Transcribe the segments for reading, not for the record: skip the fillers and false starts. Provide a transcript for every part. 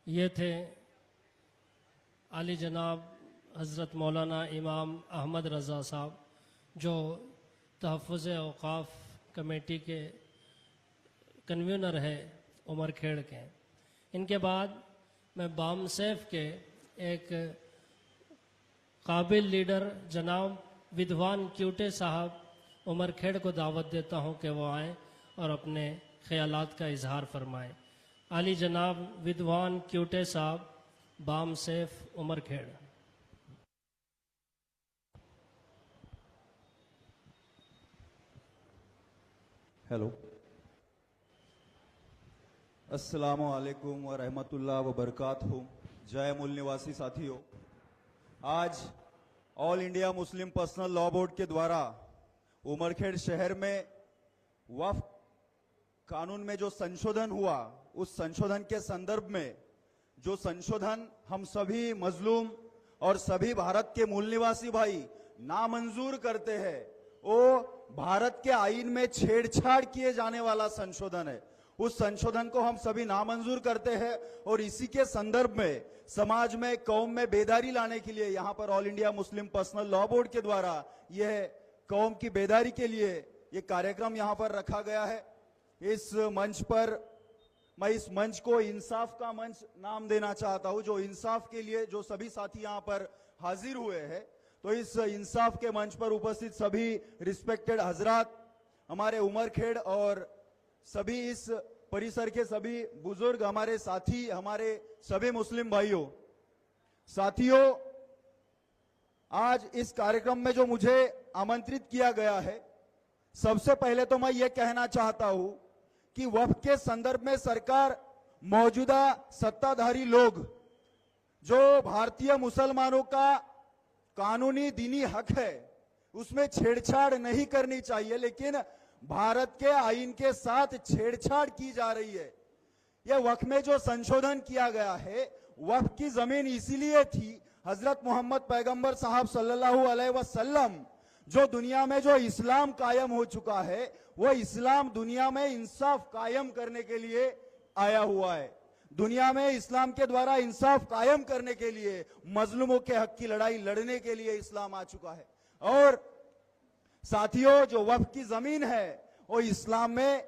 ये थे आली जनाब हज़रत मौलाना इमाम अहमद रज़ा साहब, जो तहफ़्फ़ुज़ औक़ाफ़ कमेटी के कन्वीनर है उमरखेड़ के। इनके बाद मैं बामसैफ के एक काबिल लीडर जनाब विद्वान क्यूटे साहब उमरखेड़ को दावत देता हूं कि वो आएँ और अपने ख्यालात का इजहार फरमाएँ। आली जनाब विद्वान क्यूटे साहब, बामसैफ उमरखेड़। हेलो, अस्सलामु अलैकुम व रहमतुल्लाह व बरकातहू। जय मूल निवासी साथियों, आज all India Muslim personal law board के द्वारा उमरखेड़ शहर में वक्फ कानून में जो संशोधन हुआ, उस संशोधन के संदर्भ में जो संशोधन हम सभी मजलूम और सभी भारत के मूल निवासी भाई नामंजूर करते हैं, वो भारत के आईन में छेड़छाड़ किए जाने वाला संशोधन है। उस संशोधन को हम सभी नामंजूर करते हैं और इसी के संदर्भ में समाज में, कौम में बेदारी लाने के लिए यहाँ पर all India Muslim personal law board के द्वारा यह कौम की बेदारी के लिए ये कार्यक्रम यहाँ पर रखा गया है। इस मंच पर मैं इस मंच को इंसाफ का मंच नाम देना चाहता हूं, जो इंसाफ के लिए जो सभी साथी यहाँ पर हाजिर हुए हैं। तो इस इंसाफ के मंच पर उपस्थित सभी रिस्पेक्टेड हजरात, हमारे उमरखेड़ और सभी इस परिसर के सभी बुजुर्ग, हमारे साथी, हमारे सभी मुस्लिम भाइयों, साथियों, आज इस कार्यक्रम में जो मुझे आमंत्रित किया गया है, सबसे पहले तो मैं ये कहना चाहता हूं कि वक्फ के संदर्भ में सरकार, मौजूदा सत्ताधारी लोग, जो भारतीय मुसलमानों का कानूनी दीनी हक है उसमें छेड़छाड़ नहीं करनी चाहिए, लेकिन भारत के आईन के साथ छेड़छाड़ की जा रही है। यह वक्फ में जो संशोधन किया गया है, वक्फ की जमीन इसीलिए थी, हजरत मोहम्मद पैगंबर साहब सल्लल्लाहु अलैहि वसल्लम, जो दुनिया में जो इस्लाम कायम हो चुका है, वो इस्लाम दुनिया में इंसाफ कायम करने के लिए आया हुआ है। दुनिया में इस्लाम के द्वारा इंसाफ कायम करने के लिए, मजलूमों के हक की लड़ाई लड़ने के लिए इस्लाम आ चुका है। और साथियों, जो वक्फ की जमीन है वो इस्लाम में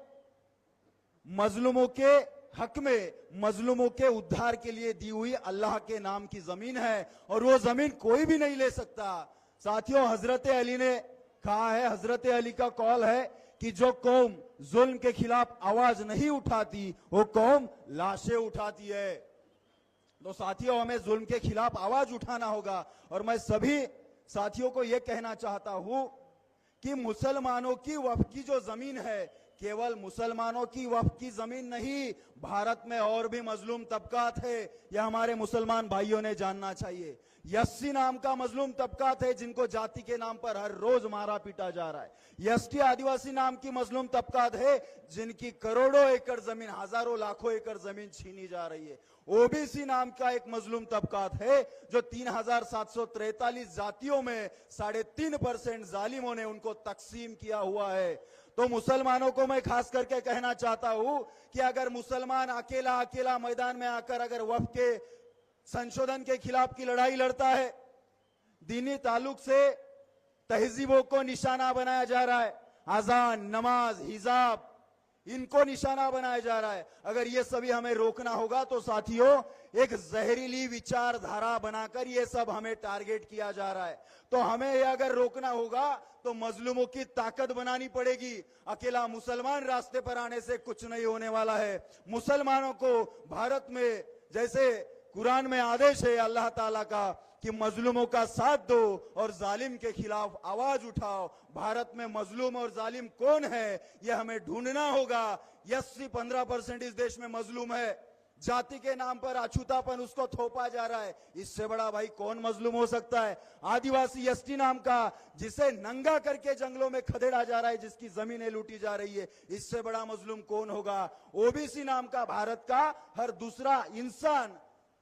मजलूमों के हक में, मजलूमों के उद्धार के लिए दी हुई अल्लाह के नाम की जमीन है और वो जमीन कोई भी नहीं ले सकता। साथियों, हजरत अली ने कहा है, हजरत अली का कौल है कि जो कौम जुल्म के खिलाफ आवाज नहीं उठाती वो कौम लाशें उठाती है। तो साथियों, हमें जुल्म के खिलाफ आवाज उठाना होगा। और मैं सभी साथियों को यह कहना चाहता हूं कि मुसलमानों की वक्फ की जो जमीन है, केवल मुसलमानों की वक्फ की जमीन नहीं, भारत में और भी मजलूम तबकात है, यह हमारे मुसलमान भाइयों ने जानना चाहिए। यस्सी नाम का मजलूम तबकात है जिनको जाति के नाम पर हर रोज मारा पीटा जा रहा है। यस्टी आदिवासी नाम की मजलूम तबकात है जिनकी करोड़ों एकड़ जमीन, हजारों लाखों एकड़ जमीन छीनी जा रही है। ओबीसी नाम का एक मजलूम तबकात है जो 3743 जातियों में 3.5% जालिमों ने उनको तकसीम किया हुआ है। तो मुसलमानों को मैं खास करके कहना चाहता हूं कि अगर मुसलमान अकेला अकेला मैदान में आकर अगर वक्फ के संशोधन के खिलाफ की लड़ाई लड़ता है, दीनी ताल्लुक से तहजीबों को निशाना बनाया जा रहा है, अजान, नमाज, हिजाब, इनको निशाना बनाया जा रहा है। अगर ये सभी हमें रोकना होगा तो साथियों, एक जहरीली विचारधारा बनाकर ये सब हमें टारगेट किया जा रहा है। तो हमें ये अगर रोकना होगा तो मजलूमों की ताकत बनानी पड़ेगी। अकेला मुसलमान रास्ते पर आने से कुछ नहीं होने वाला है। मुसलमानों को भारत में, जैसे कुरान में आदेश है अल्लाह ताला का कि मजलूमों का साथ दो और जालिम के खिलाफ आवाज उठाओ। भारत में मजलूम और जालिम कौन है, यह हमें ढूंढना होगा। 15% इस देश में मजलूम है, जाति के नाम पर अछूतापन उसको थोपा जा रहा है, इससे बड़ा भाई कौन मजलूम हो सकता है। आदिवासी एसटी नाम का, जिसे नंगा करके जंगलों में खदेड़ा जा रहा है, जिसकी जमीनें लूटी जा रही है, इससे बड़ा मजलूम कौन होगा। ओबीसी नाम का, भारत का हर दूसरा इंसान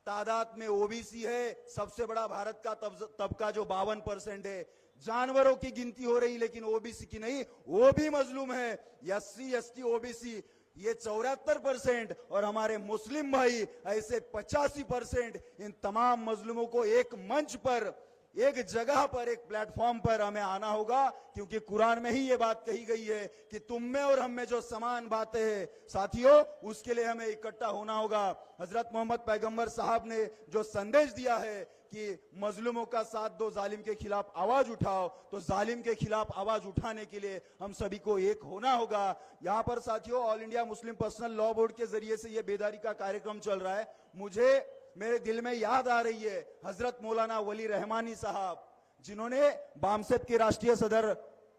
तादाद में ओबीसी है, सबसे बड़ा भारत का तबका जो 52% है। जानवरों की गिनती हो रही लेकिन ओबीसी की नहीं, वो भी मजलूम है। एससी एसटी ओबीसी ये 74% और हमारे मुस्लिम भाई ऐसे 85%, इन तमाम मजलूमों को एक मंच पर, एक जगह पर, एक प्लेटफॉर्म पर हमें आना होगा, क्योंकि कुरान में ही ये बात कही गई है कि तुम में और हम में जो समान बातें हैं साथियों, उसके लिए हमें इकट्ठा होना होगा। हजरत मोहम्मद पैगंबर साहब ने जो संदेश दिया है कि मजलूमों का साथ दो, जालिम के खिलाफ आवाज उठाओ, तो जालिम के खिलाफ आवाज उठाने के लिए हम सभी को एक होना होगा। यहाँ पर साथियों all India Muslim personal law board के जरिए से ये बेदारी का कार्यक्रम चल रहा है। मुझे मेरे दिल में याद आ रही है हजरत मौलाना वली रहमानी साहब, जिन्होंने बामसेप के राष्ट्रीय सदर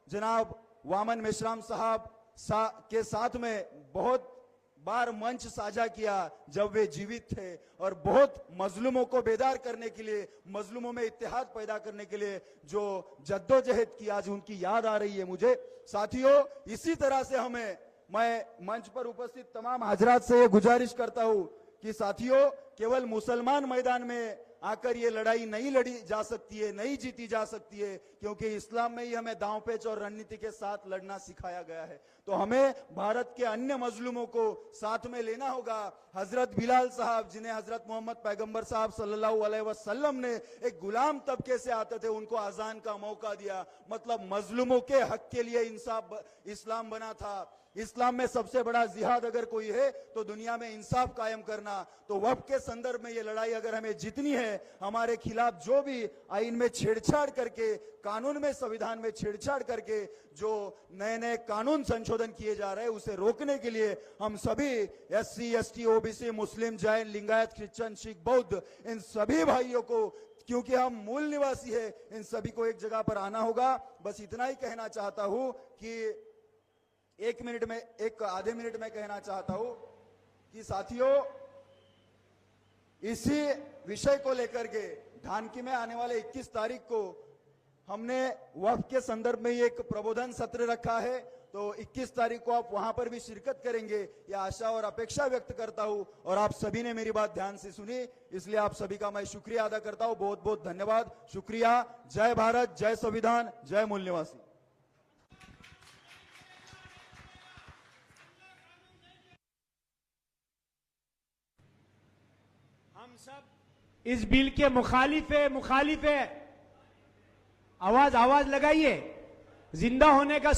जनाब वामन मेश्राम साहब के साथ में बहुत बार मंच साझा किया जब वे जीवित थे, और बहुत मजलूमों को बेदार करने के लिए, मजलूमों में इत्तेहाद पैदा करने के लिए जो जद्दोजहद की, आज उनकी याद आ रही है मुझे। साथियों इसी तरह से मैं मंच पर उपस्थित तमाम हजरात से ये गुजारिश करता हूं कि साथियों केवल मुसलमान मैदान में आकर ये लड़ाई नहीं लड़ी जा सकती है, नहीं जीती जा सकती है, क्योंकि इस्लाम में ही हमें दांव पेच और रणनीति के साथ लड़ना सिखाया गया है। तो हमें भारत के अन्य मजलूमों को साथ में लेना होगा। हजरत बिलाल साहब, जिन्हें हजरत मोहम्मद पैगंबर साहब सल्लल्लाहु अलैहि वसल्लम ने एक गुलाम तबके से आते थे, उनको अजान का मौका दिया, मतलब मजलूमों के हक के लिए इंसाफ इस्लाम बना था। इस्लाम में सबसे बड़ा जिहाद अगर कोई है तो दुनिया में इंसाफ कायम करना। तो वक्त के संदर्भ में ये लड़ाई अगर हमें जीतनी है, हमारे खिलाफ जो भी आईन में छेड़छाड़ करके, कानून में, संविधान में छेड़छाड़ करके जो नए नए कानून संशोधन किए जा रहे हैं, उसे रोकने के लिए हम सभी SC ST OBC मुस्लिम, जैन, लिंगायत, क्रिश्चियन, सिख, बौद्ध, इन सभी भाइयों को, क्योंकि हम मूल निवासी है, इन सभी को एक जगह पर आना होगा। बस इतना ही कहना चाहता हूं कि आधे मिनट में कहना चाहता हूं कि साथियों इसी विषय को लेकर के ढानकी में आने वाले 21 तारीख को हमने वक्फ के संदर्भ में एक प्रबोधन सत्र रखा है। तो 21 तारीख को आप वहां पर भी शिरकत करेंगे, यह आशा और अपेक्षा व्यक्त करता हूं। और आप सभी ने मेरी बात ध्यान से सुनी, इसलिए आप सभी का मैं शुक्रिया अदा करता हूं। बहुत बहुत धन्यवाद, शुक्रिया। जय भारत, जय संविधान, जय मूल निवासी। हम सब इस बिल के मुखालिफ है। आवाज लगाइए। जिंदा होने का